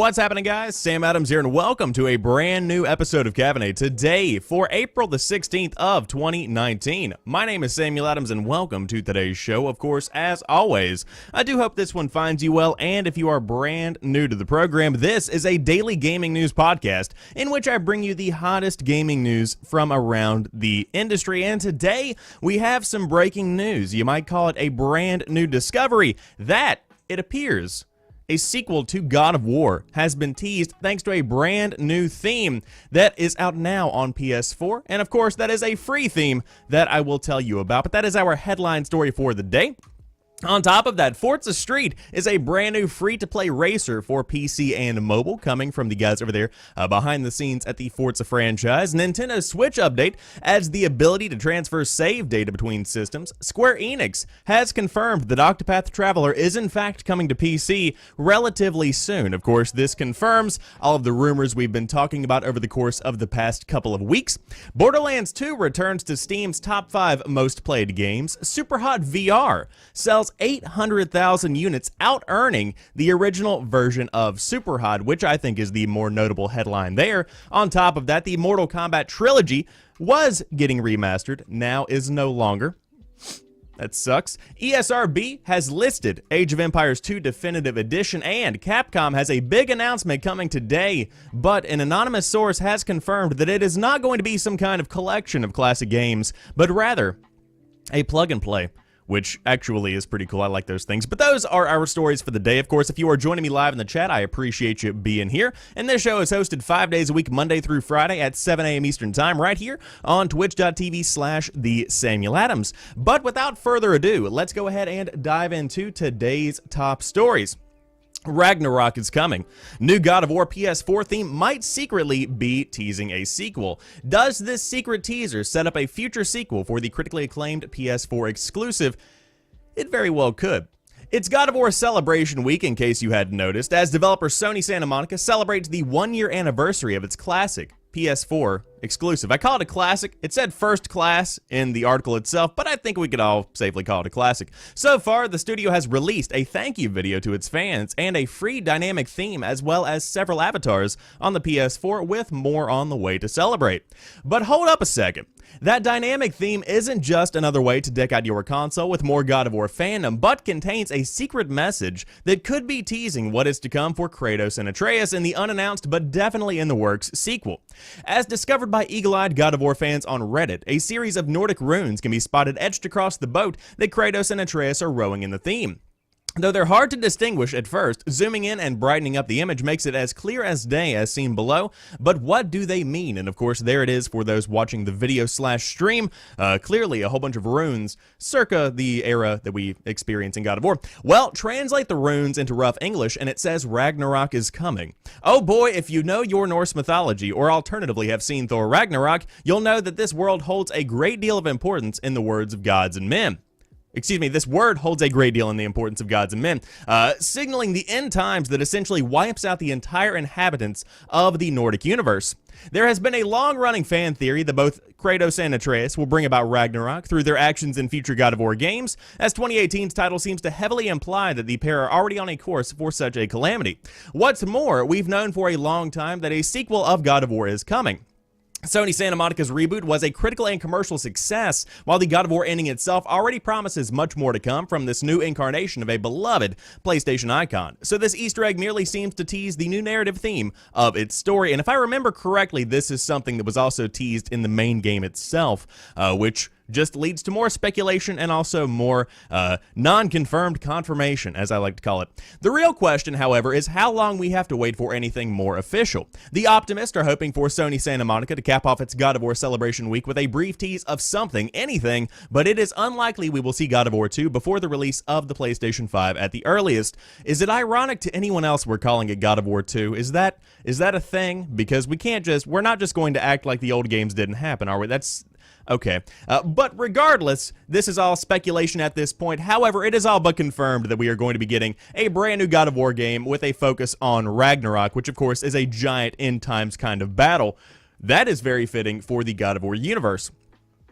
What's happening, guys? Sam Adams here, and welcome to a brand new episode of Caffeinate today for April the 16th of 2019. My name is Samuel Adams, and welcome to today's show. Of course, as always, I do hope this one finds you well, and if you are brand new to the program, this is a daily gaming news podcast in which I bring you the hottest gaming news from around the industry, and today we have some breaking news. You might call it a brand new discovery that, it appears, a sequel to God of War has been teased thanks to a brand new theme that is out now on PS4. And of course, that is a free theme that I will tell you about. But that is our headline story for the day. On top of that, Forza Street is a brand new free-to-play racer for PC and mobile, coming from the guys over there behind the scenes at the Forza franchise. Nintendo's Switch update adds the ability to transfer save data between systems. Square Enix has confirmed that Octopath Traveler is in fact coming to PC relatively soon. Of course, this confirms all of the rumors we've been talking about over the course of the past couple of weeks. Borderlands 2 returns to Steam's top 5 most played games. Superhot VR sells 800,000 units, out-earning the original version of Superhot, which I think is the more notable headline there. On top of that, the Mortal Kombat Trilogy was getting remastered, now is no longer. That sucks. ESRB has listed Age of Empires 2 Definitive Edition, and Capcom has a big announcement coming today, but an anonymous source has confirmed that it is not going to be some kind of collection of classic games, but rather a plug-and-play, which actually is pretty cool. I like those things. But those are our stories for the day. Of course, if you are joining me live in the chat, I appreciate you being here. And this show is hosted 5 days a week, Monday through Friday at 7 a.m. Eastern Time, right here on twitch.tv/TheSamuelAdams. But without further ado, let's go ahead and dive into today's top stories. Ragnarok is coming. New God of War PS4 theme might secretly be teasing a sequel. Does this secret teaser set up a future sequel for the critically acclaimed PS4 exclusive? It very well could. It's God of War Celebration Week, in case you hadn't noticed, as developer Sony Santa Monica celebrates the 1-year anniversary of its classic PS4 exclusive. I call it a classic. It said first class in the article itself, but I think we could all safely call it a classic. So far, the studio has released a thank you video to its fans and a free dynamic theme, as well as several avatars on the PS4, with more on the way to celebrate. But hold up a second. That dynamic theme isn't just another way to deck out your console with more God of War fandom, but contains a secret message that could be teasing what is to come for Kratos and Atreus in the unannounced but definitely in the works sequel. As discovered by eagle-eyed God of War fans on Reddit, a series of Nordic runes can be spotted etched across the boat that Kratos and Atreus are rowing in the theme. Though they're hard to distinguish at first, zooming in and brightening up the image makes it as clear as day as seen below. But what do they mean? And of course, there it is for those watching the video/stream. Clearly a whole bunch of runes circa the era that we experience in God of War. Well, translate the runes into rough English and it says Ragnarok is coming. Oh boy, if you know your Norse mythology, or alternatively have seen Thor Ragnarok, you'll know that this world holds a great deal of importance in the words of gods and men. Excuse me, this word holds a great deal in the importance of gods and men, signaling the end times that essentially wipes out the entire inhabitants of the Nordic universe. There has been a long-running fan theory that both Kratos and Atreus will bring about Ragnarok through their actions in future God of War games, as 2018's title seems to heavily imply that the pair are already on a course for such a calamity. What's more, we've known for a long time that a sequel of God of War is coming. Sony Santa Monica's reboot was a critical and commercial success, while the God of War ending itself already promises much more to come from this new incarnation of a beloved PlayStation icon. So this Easter egg merely seems to tease the new narrative theme of its story, and if I remember correctly, this is something that was also teased in the main game itself, which just leads to more speculation and also more non-confirmed confirmation, as I like to call it. The real question, however, is how long we have to wait for anything more official. The optimists are hoping for Sony Santa Monica to cap off its God of War Celebration Week with a brief tease of something, anything, but it is unlikely we will see God of War 2 before the release of the PlayStation 5 at the earliest. Is it ironic to anyone else we're calling it God of War 2? Is that a thing? Because we're not just going to act like the old games didn't happen, are we? That's okay. But regardless, this is all speculation at this point. However, it is all but confirmed that we are going to be getting a brand new God of War game with a focus on Ragnarok, which of course is a giant end times kind of battle. That is very fitting for the God of War universe.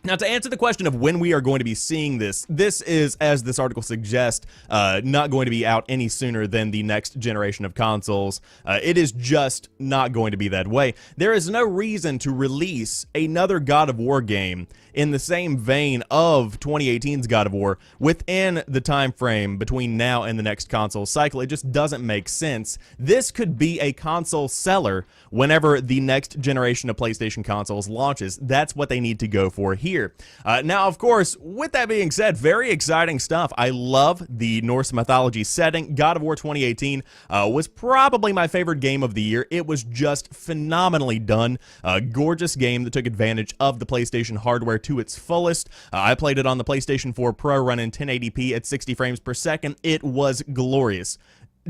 Now, to answer the question of when we are going to be seeing this, this is, as this article suggests, not going to be out any sooner than the next generation of consoles. It is just not going to be that way. There is no reason to release another God of War game in the same vein of 2018's God of War within the time frame between now and the next console cycle. It just doesn't make sense. This could be a console seller whenever the next generation of PlayStation consoles launches. That's what they need to go for here. Now, of course, with that being said, very exciting stuff. I love the Norse mythology setting. God of War 2018 was probably my favorite game of the year. It was just phenomenally done. A gorgeous game that took advantage of the PlayStation hardware to its fullest. I played it on the PlayStation 4 Pro running 1080p at 60 frames per second. It was glorious.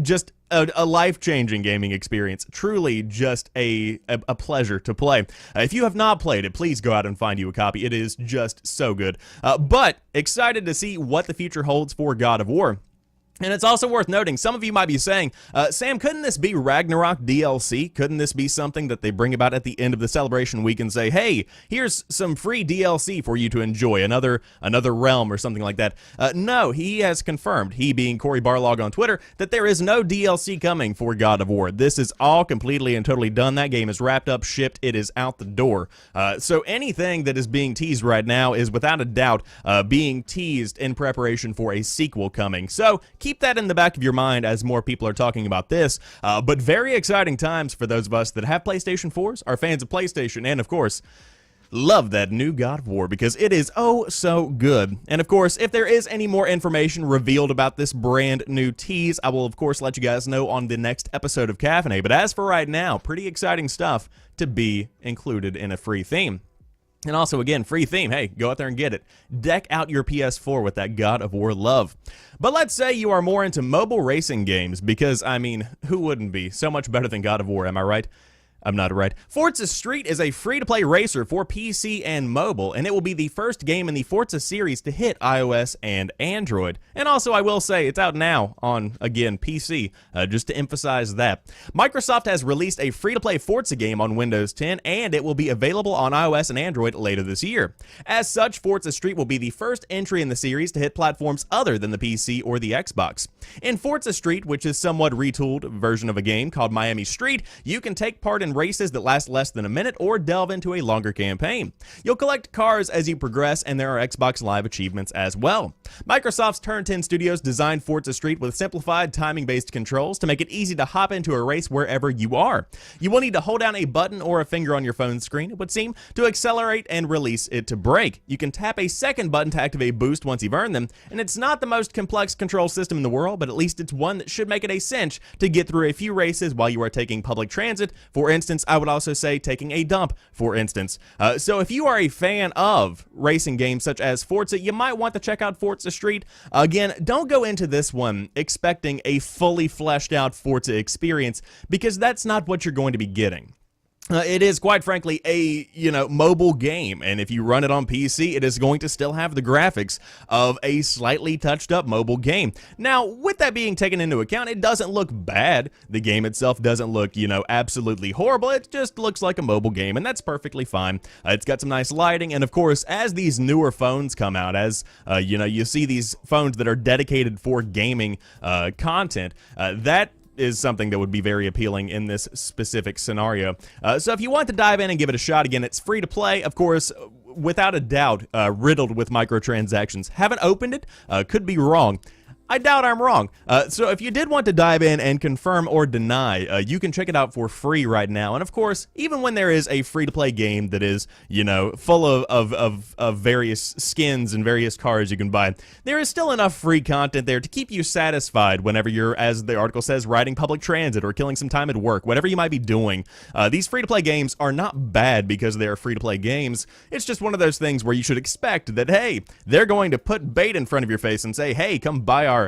Just a life-changing gaming experience. Truly just a pleasure to play. If you have not played it, please go out and find you a copy. It is just so good. But excited to see what the future holds for God of War. And it's also worth noting, some of you might be saying, Sam, couldn't this be Ragnarok DLC? Couldn't this be something that they bring about at the end of the celebration week and say, hey, here's some free DLC for you to enjoy, another realm or something like that? No, he has confirmed, he being Cory Barlog on Twitter, that there is no DLC coming for God of War. This is all completely and totally done. That game is wrapped up, shipped, it is out the door. So anything that is being teased right now is without a doubt being teased in preparation for a sequel coming. So keep that in the back of your mind as more people are talking about this, but very exciting times for those of us that have PlayStation 4s, are fans of PlayStation, and of course, love that new God of War because it is oh so good. And of course, if there is any more information revealed about this brand new tease, I will of course let you guys know on the next episode of Caffeinate. But as for right now, pretty exciting stuff to be included in a free theme. And also, again, free theme. Hey, go out there and get it. Deck out your PS4 with that God of War love. But let's say you are more into mobile racing games, because, I mean, who wouldn't be? So much better than God of War, am I right? I'm not right. Forza Street is a free-to-play racer for PC and mobile, and it will be the first game in the Forza series to hit iOS and Android. And also, I will say, it's out now on, again, PC, just to emphasize that. Microsoft has released a free-to-play Forza game on Windows 10, and it will be available on iOS and Android later this year. As such, Forza Street will be the first entry in the series to hit platforms other than the PC or the Xbox. In Forza Street, which is somewhat retooled version of a game called Miami Street, you can take part in races that last less than a minute or delve into a longer campaign. You'll collect cars as you progress, and there are Xbox Live achievements as well. Microsoft's Turn 10 Studios designed Forza Street with simplified timing-based controls to make it easy to hop into a race wherever you are. You will need to hold down a button or a finger on your phone screen, it would seem, to accelerate and release it to brake. You can tap a second button to activate boost once you've earned them, and it's not the most complex control system in the world, but at least it's one that should make it a cinch to get through a few races while you are taking public transit. For instance, I would also say taking a dump, for instance. So if you are a fan of racing games such as Forza, you might want to check out Forza Street. Again, don't go into this one expecting a fully fleshed out Forza experience, because that's not what you're going to be getting. It is, quite frankly, a, mobile game, and if you run it on PC, it is going to still have the graphics of a slightly touched-up mobile game. Now, with that being taken into account, it doesn't look bad. The game itself doesn't look, absolutely horrible. It just looks like a mobile game, and that's perfectly fine. It's got some nice lighting, and of course, as these newer phones come out, as, you see these phones that are dedicated for gaming content, that is something that would be very appealing in this specific scenario. So if you want to dive in and give it a shot, again, it's free to play, of course, without a doubt, riddled with microtransactions. Haven't opened it, could be wrong. I doubt I'm wrong. So if you did want to dive in and confirm or deny, you can check it out for free right now. And of course, even when there is a free-to-play game that is, full of various skins and various cars you can buy, there is still enough free content there to keep you satisfied whenever you're, as the article says, riding public transit or killing some time at work, whatever you might be doing. These free-to-play games are not bad because they are free-to-play games. It's just one of those things where you should expect that, hey, they're going to put bait in front of your face and say, hey, come buy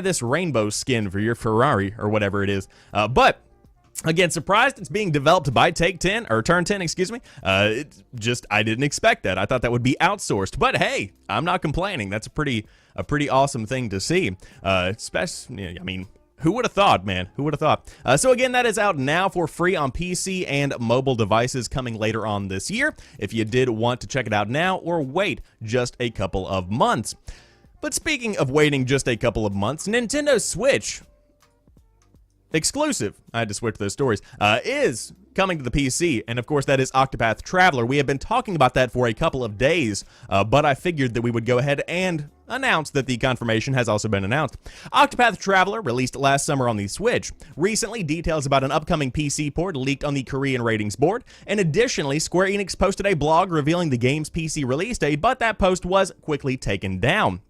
this rainbow skin for your Ferrari or whatever it is. But again, surprised it's being developed by Turn 10, excuse me. I didn't expect that. I thought that would be outsourced. But hey, I'm not complaining. That's a pretty awesome thing to see. Especially, Who would have thought, man? Who would have thought? So again, that is out now for free on PC and mobile devices coming later on this year, if you did want to check it out now or wait just a couple of months. But speaking of waiting just a couple of months, Nintendo Switch exclusive, I had to switch those stories, is coming to the PC, and of course that is Octopath Traveler. We have been talking about that for a couple of days, but I figured that we would go ahead and announce that the confirmation has also been announced. Octopath Traveler, released last summer on the Switch. Recently, details about an upcoming PC port leaked on the Korean ratings board, and additionally, Square Enix posted a blog revealing the game's PC release date, but that post was quickly taken down.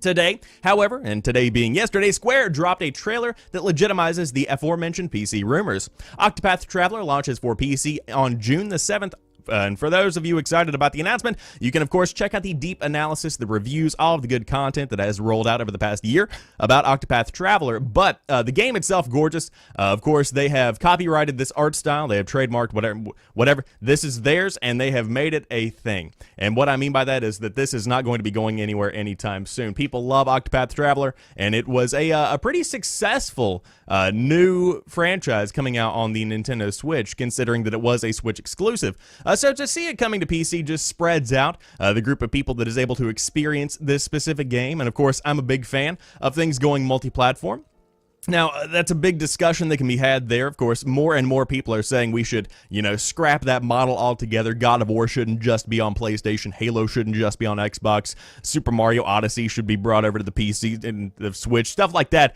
Today, however, and today being yesterday, Square dropped a trailer that legitimizes the aforementioned PC rumors. Octopath Traveler launches for PC on June the 7th. And for those of you excited about the announcement, you can of course check out the deep analysis, the reviews, all of the good content that has rolled out over the past year about Octopath Traveler. But the game itself, gorgeous. Of course, they have copyrighted this art style. They have trademarked whatever. This is theirs, and they have made it a thing. And what I mean by that is that this is not going to be going anywhere anytime soon. People love Octopath Traveler, and it was a pretty successful new franchise coming out on the Nintendo Switch, considering that it was a Switch exclusive. So to see it coming to PC just spreads out the group of people that is able to experience this specific game. And of course, I'm a big fan of things going multi-platform. Now, that's a big discussion that can be had there. Of course, more and more people are saying we should, scrap that model altogether. God of War shouldn't just be on PlayStation. Halo shouldn't just be on Xbox. Super Mario Odyssey should be brought over to the PC and the Switch. Stuff like that.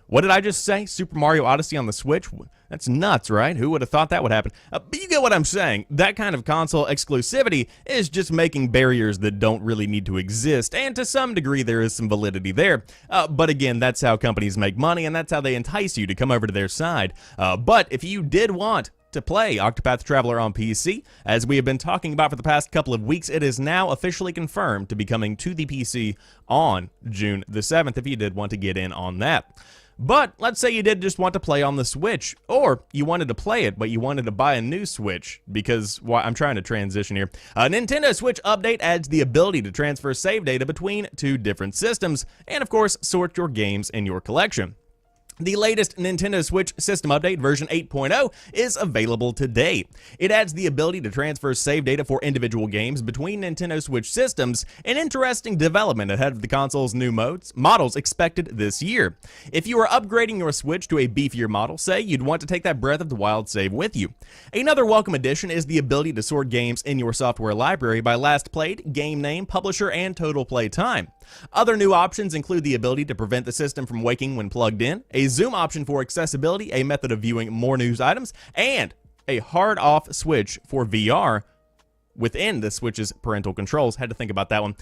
What did I just say? Super Mario Odyssey on the Switch? That's nuts, right? Who would have thought that would happen? But you get what I'm saying. That kind of console exclusivity is just making barriers that don't really need to exist, and to some degree there is some validity there. But again, that's how companies make money, and that's how they entice you to come over to their side. But if you did want to play Octopath Traveler on PC, as we have been talking about for the past couple of weeks, it is now officially confirmed to be coming to the PC on June the 7th, if you did want to get in on that. But let's say you did just want to play on the Switch, or you wanted to play it, but you wanted to buy a new Switch, because I'm trying to transition here. A Nintendo Switch update adds the ability to transfer save data between two different systems, and of course, sort your games in your collection. The latest Nintendo Switch system update, version 8.0, is available today. It adds the ability to transfer save data for individual games between Nintendo Switch systems, an interesting development ahead of the console's new models expected this year. If you are upgrading your Switch to a beefier model, say you'd want to take that Breath of the Wild save with you. Another welcome addition is the ability to sort games in your software library by last played, game name, publisher, and total play time. Other new options include the ability to prevent the system from waking when plugged in, a zoom option for accessibility, a method of viewing more news items, and a hard-off switch for VR within the Switch's parental controls. Had to think about that one.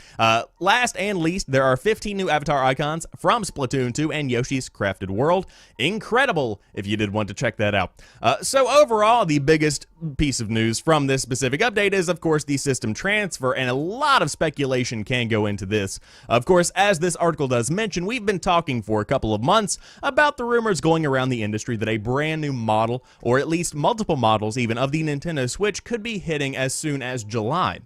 Last and least, there are 15 new avatar icons from Splatoon 2 and Yoshi's Crafted World. Incredible, if you did want to check that out. So overall, the biggest piece of news from this specific update is, of course, the system transfer, and a lot of speculation can go into this. Of course, as this article does mention, we've been talking for a couple of months about the rumors going around the industry that a brand new model, or at least multiple models even, of the Nintendo Switch could be hitting as soon as July.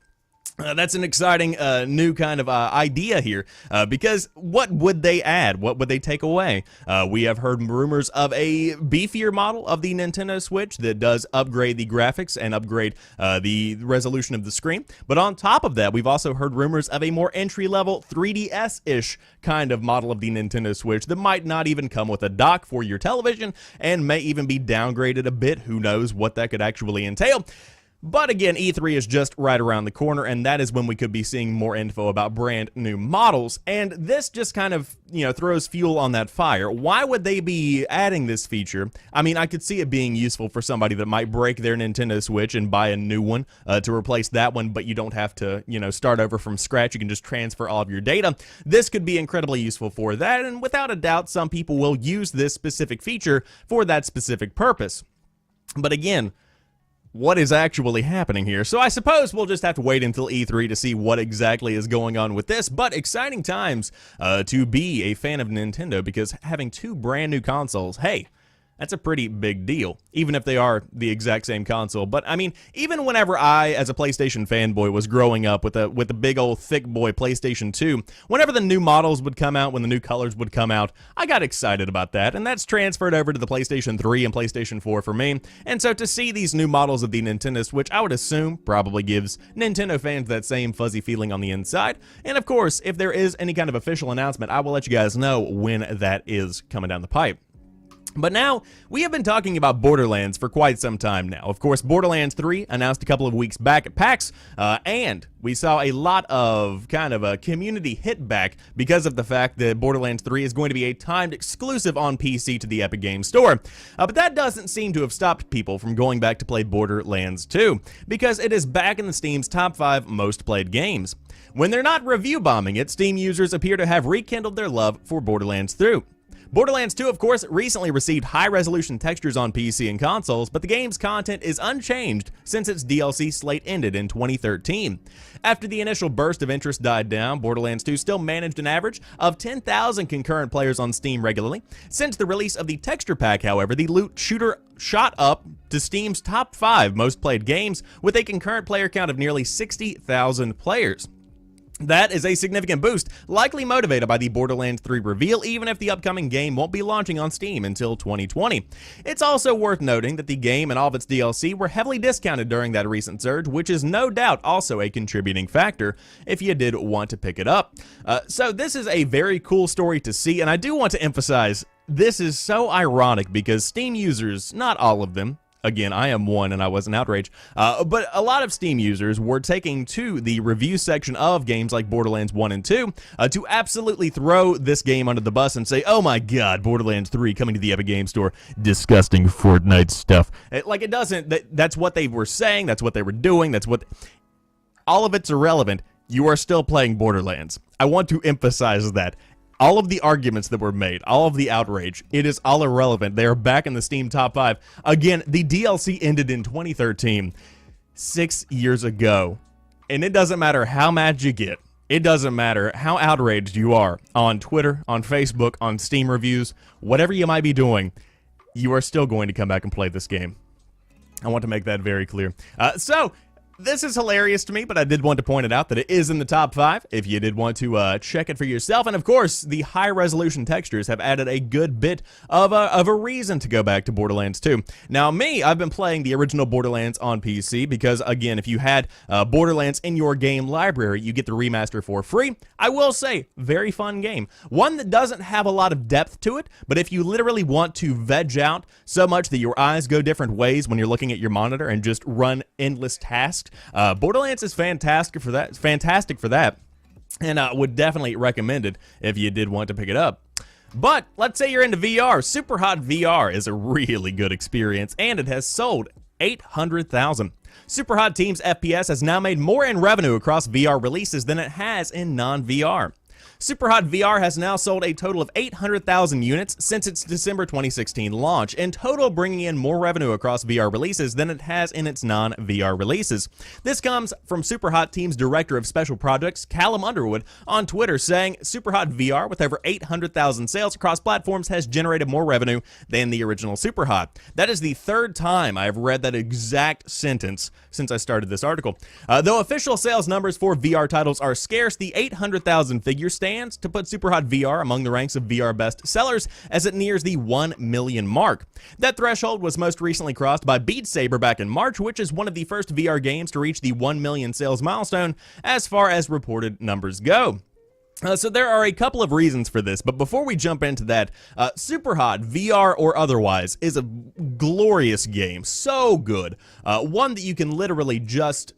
That's an exciting new kind of idea here, because what would they add? What would they take away? We have heard rumors of a beefier model of the Nintendo Switch that does upgrade the graphics and upgrade the resolution of the screen. But on top of that, we've also heard rumors of a more entry-level 3DS-ish kind of model of the Nintendo Switch that might not even come with a dock for your television and may even be downgraded a bit. Who knows what that could actually entail? But again, E3 is just right around the corner, and that is when we could be seeing more info about brand new models. And this just kind of, throws fuel on that fire. Why would they be adding this feature? I mean, I could see it being useful for somebody that might break their Nintendo Switch and buy a new one to replace that one, but you don't have to, start over from scratch. You can just transfer all of your data. This could be incredibly useful for that, and without a doubt, some people will use this specific feature for that specific purpose. But again, what is actually happening here? So I suppose we'll just have to wait until E3 to see what exactly is going on with this, but exciting times to be a fan of Nintendo, because having two brand new consoles, hey, That's a pretty big deal, even if they are the exact same console. But I mean, even whenever I, as a PlayStation fanboy, was growing up with the big old thick boy PlayStation 2, whenever the new models would come out, when the new colors would come out, I got excited about that, and that's transferred over to the PlayStation 3 and PlayStation 4 for me. And so to see these new models of the Nintendo Switch, I would assume probably gives Nintendo fans that same fuzzy feeling on the inside. And of course, if there is any kind of official announcement, I will let you guys know when that is coming down the pipe. But now, we have been talking about Borderlands for quite some time now. Of course, Borderlands 3 announced a couple of weeks back at PAX, and we saw a lot of kind of a community hit back because of the fact that Borderlands 3 is going to be a timed exclusive on PC to the Epic Games Store. But that doesn't seem to have stopped people from going back to play Borderlands 2, because it is back in the Steam's top 5 most played games. When they're not review bombing it, Steam users appear to have rekindled their love for Borderlands 2. Borderlands 2, of course, recently received high-resolution textures on PC and consoles, but the game's content is unchanged since its DLC slate ended in 2013. After the initial burst of interest died down, Borderlands 2 still managed an average of 10,000 concurrent players on Steam regularly. Since the release of the texture pack, however, the loot shooter shot up to Steam's top 5 most played games with a concurrent player count of nearly 60,000 players. That is a significant boost, likely motivated by the Borderlands 3 reveal, even if the upcoming game won't be launching on Steam until 2020. It's also worth noting that the game and all of its DLC were heavily discounted during that recent surge, which is no doubt also a contributing factor if you did want to pick it up. So this is a very cool story to see, and I do want to emphasize, this is so ironic because Steam users, not all of them, again, I am one and I wasn't outraged, but a lot of Steam users were taking to the review section of games like Borderlands 1 and 2 to absolutely throw this game under the bus and say, oh my god, Borderlands 3 coming to the Epic Games Store, disgusting Fortnite stuff. Like, it doesn't, that's what they were saying, that's what they were doing, that's what, all of it's irrelevant. You are still playing Borderlands. I want to emphasize that. All of the arguments that were made, all of the outrage, it is all irrelevant. They are back in the Steam top 5. Again, the DLC ended in 2013, 6 years ago. And it doesn't matter how mad you get. It doesn't matter how outraged you are on Twitter, on Facebook, on Steam reviews, whatever you might be doing, you are still going to come back and play this game. I want to make that very clear. This is hilarious to me, but I did want to point it out that it is in the top 5 if you did want to check it for yourself. And of course, the high-resolution textures have added a good bit of a reason to go back to Borderlands 2. Now, me, I've been playing the original Borderlands on PC because, again, if you had Borderlands in your game library, you get the remaster for free. I will say, very fun game. One that doesn't have a lot of depth to it, but if you literally want to veg out so much that your eyes go different ways when you're looking at your monitor and just run endless tasks, Borderlands is fantastic for that, and I would definitely recommend it if you did want to pick it up. But let's say you're into VR. Superhot VR is a really good experience, and it has sold 800,000. Superhot Team's FPS has now made more in revenue across VR releases than it has in non-VR. Superhot VR has now sold a total of 800,000 units since its December 2016 launch, in total bringing in more revenue across VR releases than it has in its non-VR releases. This comes from Superhot Team's Director of Special Projects, Callum Underwood, on Twitter, saying, Superhot VR, with over 800,000 sales across platforms, has generated more revenue than the original Superhot. That is the third time I have read that exact sentence since I started this article. Though official sales numbers for VR titles are scarce, the 800,000 figure stands to put Superhot VR among the ranks of VR best sellers as it nears the 1 million mark. That threshold was most recently crossed by Beat Saber back in March, which is one of the first VR games to reach the 1 million sales milestone as far as reported numbers go. So there are a couple of reasons for this, but before we jump into that, Superhot, VR or otherwise, is a glorious game, so good. One that you can literally just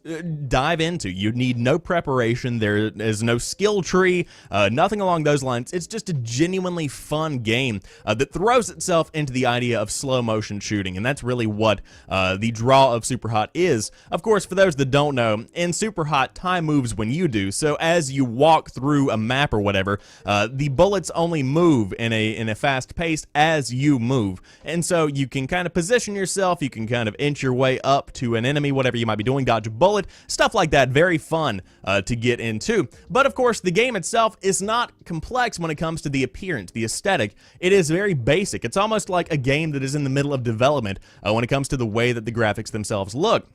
dive into. You need no preparation, there is no skill tree, nothing along those lines. It's just a genuinely fun game that throws itself into the idea of slow motion shooting, and that's really what the draw of Superhot is. Of course, for those that don't know, in Superhot, time moves when you do, so as you walk through a map or whatever, the bullets only move in a fast pace as you move. And so you can kind of position yourself, you can kind of inch your way up to an enemy, whatever you might be doing, dodge a bullet, stuff like that. Very fun to get into. But of course, the game itself is not complex when it comes to the appearance, the aesthetic. It is very basic. It's almost like a game that is in the middle of development when it comes to the way that the graphics themselves look.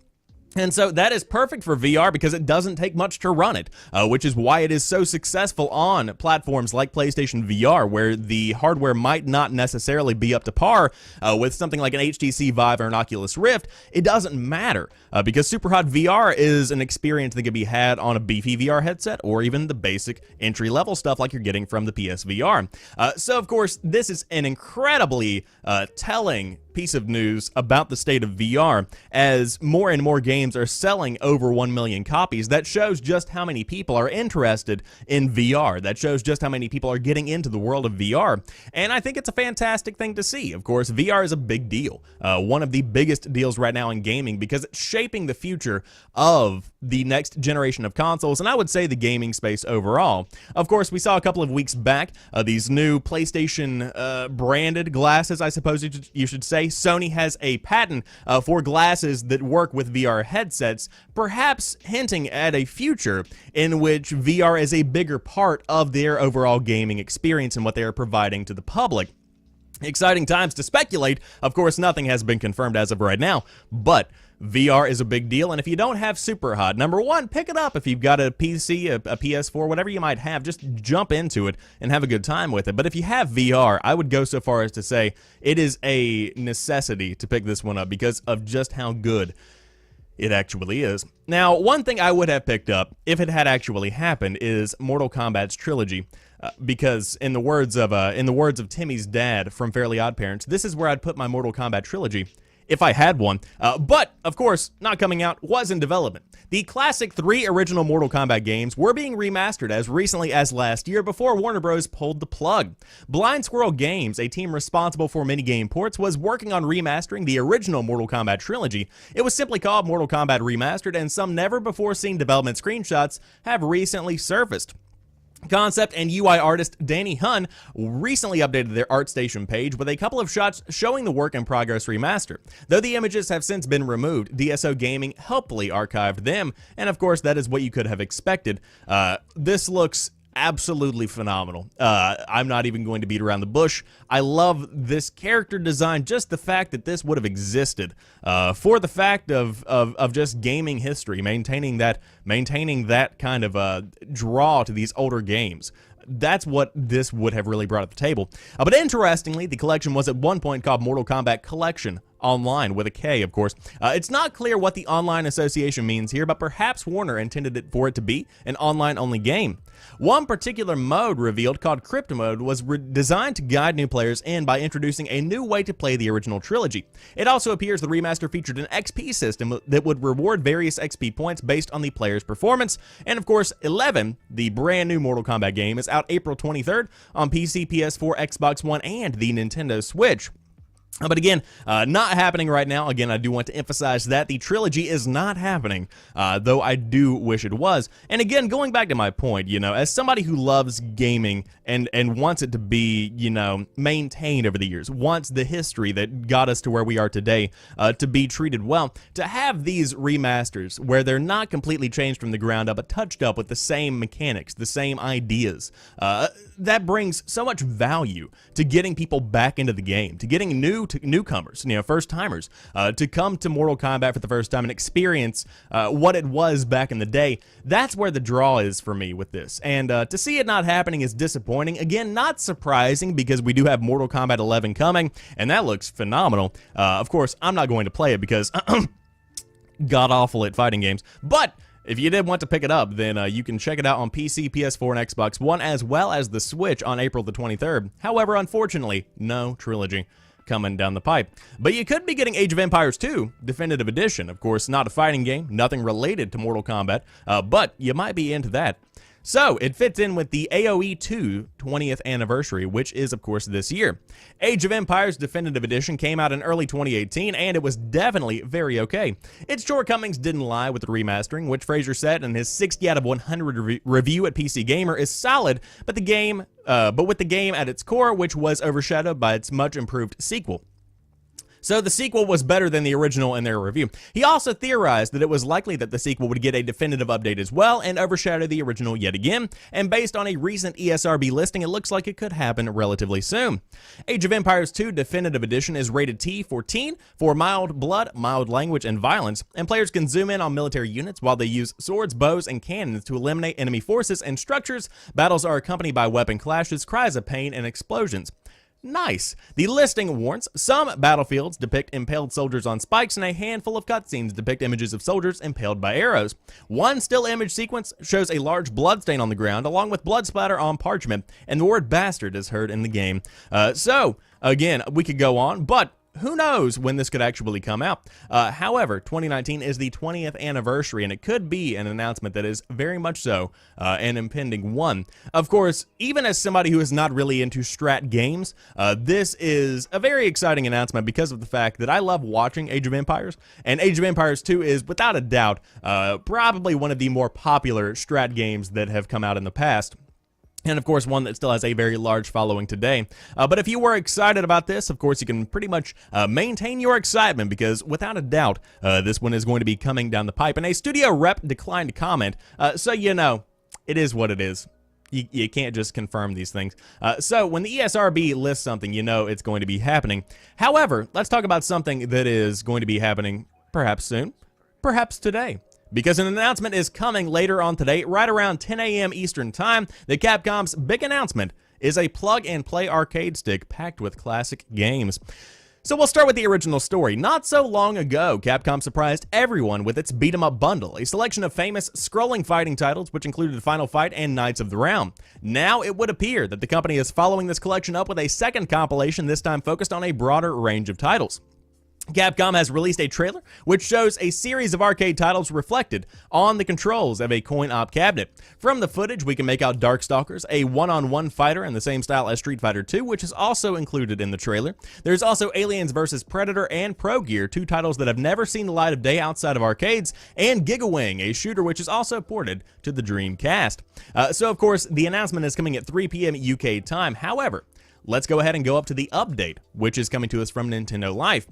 And so that is perfect for VR because it doesn't take much to run it, which is why it is so successful on platforms like PlayStation VR, where the hardware might not necessarily be up to par with something like an HTC Vive or an Oculus Rift. It doesn't matter because Superhot VR is an experience that can be had on a beefy VR headset or even the basic entry-level stuff like you're getting from the PSVR. So, of course, this is an incredibly telling piece of news about the state of VR as more and more games are selling over 1 million copies. That shows just how many people are interested in VR. That shows just how many people are getting into the world of VR. And I think it's a fantastic thing to see. Of course, VR is a big deal. One of the biggest deals right now in gaming because it's shaping the future of the next generation of consoles, and I would say the gaming space overall. Of course, we saw a couple of weeks back these new PlayStation branded glasses, I suppose you should say. Sony has a patent for glasses that work with VR headsets, perhaps hinting at a future in which VR is a bigger part of their overall gaming experience and what they are providing to the public. Exciting times to speculate. Of course, nothing has been confirmed as of right now, but VR is a big deal, and if you don't have Superhot, number one, pick it up. If you've got a PC, a PS4, whatever you might have, just jump into it and have a good time with it. But if you have VR, I would go so far as to say it is a necessity to pick this one up because of just how good it actually is. Now, one thing I would have picked up if it had actually happened is Mortal Kombat's Trilogy. Because in the words of Timmy's dad from Fairly OddParents, this is where I'd put my Mortal Kombat Trilogy if I had one. But, of course, not coming out, was in development. The classic 3 original Mortal Kombat games were being remastered as recently as last year before Warner Bros. Pulled the plug. Blind Squirrel Games, a team responsible for minigame ports, was working on remastering the original Mortal Kombat Trilogy. It was simply called Mortal Kombat Remastered, and some never-before-seen development screenshots have recently surfaced. Concept and UI artist Danny Hun recently updated their ArtStation page with a couple of shots showing the work in progress remaster. Though the images have since been removed, DSO Gaming helpfully archived them, and of course that is what you could have expected. This looks absolutely phenomenal. I'm not even going to beat around the bush. I love this character design, just the fact that this would have existed, for the fact of just gaming history, maintaining that kind of draw to these older games. That's what this would have really brought to the table. But interestingly, the collection was at one point called Mortal Kombat Collection Online, with a K, of course. It's not clear what the online association means here, but perhaps Warner intended it for it to be an online-only game. One particular mode revealed, called Crypto Mode, was designed to guide new players in by introducing a new way to play the original trilogy. It also appears the remaster featured an XP system that would reward various XP points based on the player's performance. And of course, 11, the brand new Mortal Kombat game, is out April 23rd on PC, PS4, Xbox One, and the Nintendo Switch. But again, not happening right now. Again, I do want to emphasize that the trilogy is not happening, though I do wish it was. And again, going back to my point, as somebody who loves gaming and wants it to be, maintained over the years, wants the history that got us to where we are today to be treated well, to have these remasters where they're not completely changed from the ground up, but touched up with the same mechanics, the same ideas, that brings so much value to getting people back into the game, to getting newcomers, first-timers, to come to Mortal Kombat for the first time and experience what it was back in the day. That's where the draw is for me with this. And to see it not happening is disappointing. Again, not surprising because we do have Mortal Kombat 11 coming, and that looks phenomenal. Of course, I'm not going to play it because god-awful at fighting games. But if you did want to pick it up, then you can check it out on PC, PS4, and Xbox One, as well as the Switch on April the 23rd. However, unfortunately, no trilogy coming down the pipe. But you could be getting Age of Empires 2 Definitive Edition. Of course, not a fighting game, nothing related to Mortal Kombat, but you might be into that. So it fits in with the AoE 2 20th anniversary, which is of course this year. Age of Empires Definitive Edition came out in early 2018, and it was definitely very okay. Its shortcomings didn't lie with the remastering, which Fraser said in his 60 out of 100 review at PC Gamer is solid, but with the game at its core, which was overshadowed by its much improved sequel. So the sequel was better than the original in their review. He also theorized that it was likely that the sequel would get a definitive update as well and overshadow the original yet again, and based on a recent ESRB listing, it looks like it could happen relatively soon. Age of Empires 2 Definitive Edition is rated T for teen, for mild blood, mild language, and violence, and players can zoom in on military units while they use swords, bows, and cannons to eliminate enemy forces and structures. Battles are accompanied by weapon clashes, cries of pain, and explosions. Nice. The listing warns some battlefields depict impaled soldiers on spikes, and a handful of cutscenes depict images of soldiers impaled by arrows. One still image sequence shows a large bloodstain on the ground, along with blood splatter on parchment, and the word bastard is heard in the game. So, again, we could go on, but who knows when this could actually come out. However, 2019 is the 20th anniversary, and it could be an announcement that is very much so an impending one. Of course, even as somebody who is not really into strat games, this is a very exciting announcement because of the fact that I love watching Age of Empires, and Age of Empires 2 is, without a doubt, probably one of the more popular strat games that have come out in the past. And of course, one that still has a very large following today. But if you were excited about this, of course, you can pretty much maintain your excitement because, without a doubt, this one is going to be coming down the pipe. And a studio rep declined to comment, so you know, it is what it is. You can't just confirm these things. So when the ESRB lists something, you know it's going to be happening. However, let's talk about something that is going to be happening perhaps soon, perhaps today. Because an announcement is coming later on today, right around 10 a.m. Eastern Time, that Capcom's big announcement is a plug-and-play arcade stick packed with classic games. So we'll start with the original story. Not so long ago, Capcom surprised everyone with its Beat 'em Up bundle, a selection of famous scrolling fighting titles which included Final Fight and Knights of the Realm. Now it would appear that the company is following this collection up with a second compilation, this time focused on a broader range of titles. Capcom has released a trailer which shows a series of arcade titles reflected on the controls of a coin-op cabinet. From the footage, we can make out Darkstalkers, a one-on-one fighter in the same style as Street Fighter II, which is also included in the trailer. There's also Aliens vs. Predator and Pro Gear, two titles that have never seen the light of day outside of arcades, and Gigawing, a shooter which is also ported to the Dreamcast. So, of course, the announcement is coming at 3 p.m. UK time. However, let's go ahead and go up to the update, which is coming to us from Nintendo Life.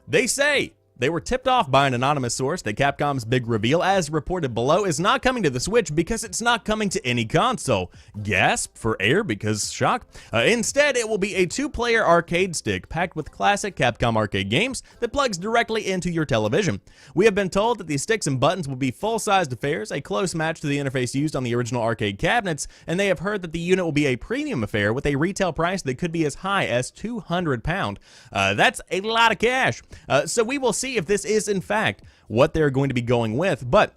They say they were tipped off by an anonymous source that Capcom's big reveal, as reported below, is not coming to the Switch because it's not coming to any console. Gasp for air because shock. Instead, it will be a two-player arcade stick packed with classic Capcom arcade games that plugs directly into your television. We have been told that these sticks and buttons will be full-sized affairs, a close match to the interface used on the original arcade cabinets, and they have heard that the unit will be a premium affair with a retail price that could be as high as £200. That's a lot of cash. So we will see if this is in fact what they're going to be going with, but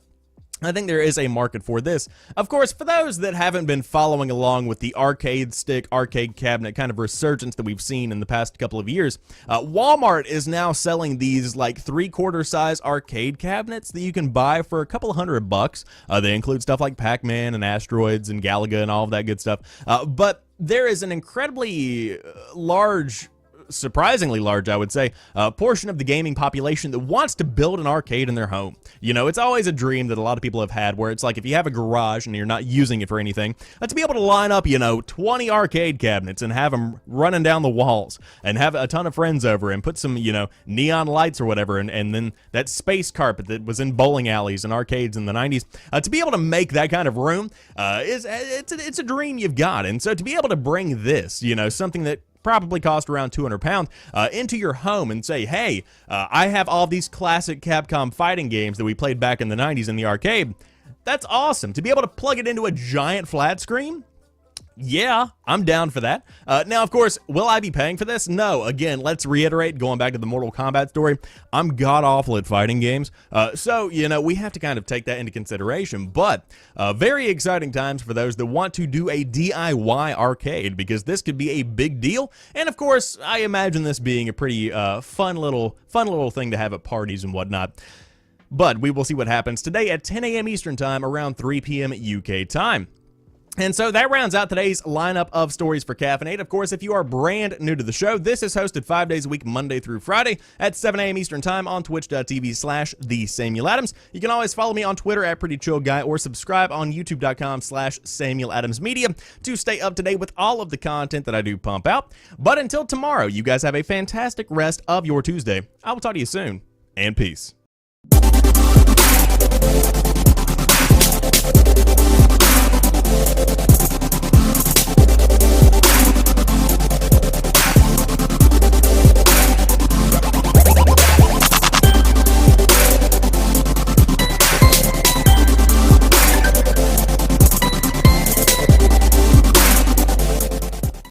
I think there is a market for this. Of course, for those that haven't been following along with the arcade stick, arcade cabinet kind of resurgence that we've seen in the past couple of years, Walmart is now selling these like 3/4 size arcade cabinets that you can buy for a couple $100. They include stuff like Pac-Man and Asteroids and Galaga and all of that good stuff. But there is an incredibly large, surprisingly large, I would say, portion of the gaming population that wants to build an arcade in their home. You know, it's always a dream that a lot of people have had where it's like if you have a garage and you're not using it for anything, to be able to line up, you know, 20 arcade cabinets and have them running down the walls and have a ton of friends over and put some, you know, neon lights or whatever, and then that space carpet that was in bowling alleys and arcades in the 90s. To be able to make that kind of room it's a dream you've got. And so to be able to bring this, you know, something that probably cost around £200 into your home and say, hey, I have all these classic Capcom fighting games that we played back in the 90s in the arcade. That's awesome. To be able to plug it into a giant flat screen, yeah, I'm down for that. Now, of course, will I be paying for this? No. Again, let's reiterate, going back to the Mortal Kombat story, I'm god-awful at fighting games. So, you know, we have to kind of take that into consideration. But very exciting times for those that want to do a DIY arcade, because this could be a big deal. And, of course, I imagine this being a pretty fun little thing to have at parties and whatnot. But we will see what happens today at 10 a.m. Eastern Time, around 3 p.m. UK time. And so that rounds out today's lineup of stories for Caffeinate. Of course, if you are brand new to the show, this is hosted 5 days a week, Monday through Friday at 7 a.m. Eastern Time on twitch.tv/TheSamuelAdams. You can always follow me on Twitter at PrettyChillGuy or subscribe on youtube.com/SamuelAdamsMedia to stay up to date with all of the content that I do pump out. But until tomorrow, you guys have a fantastic rest of your Tuesday. I will talk to you soon, and peace.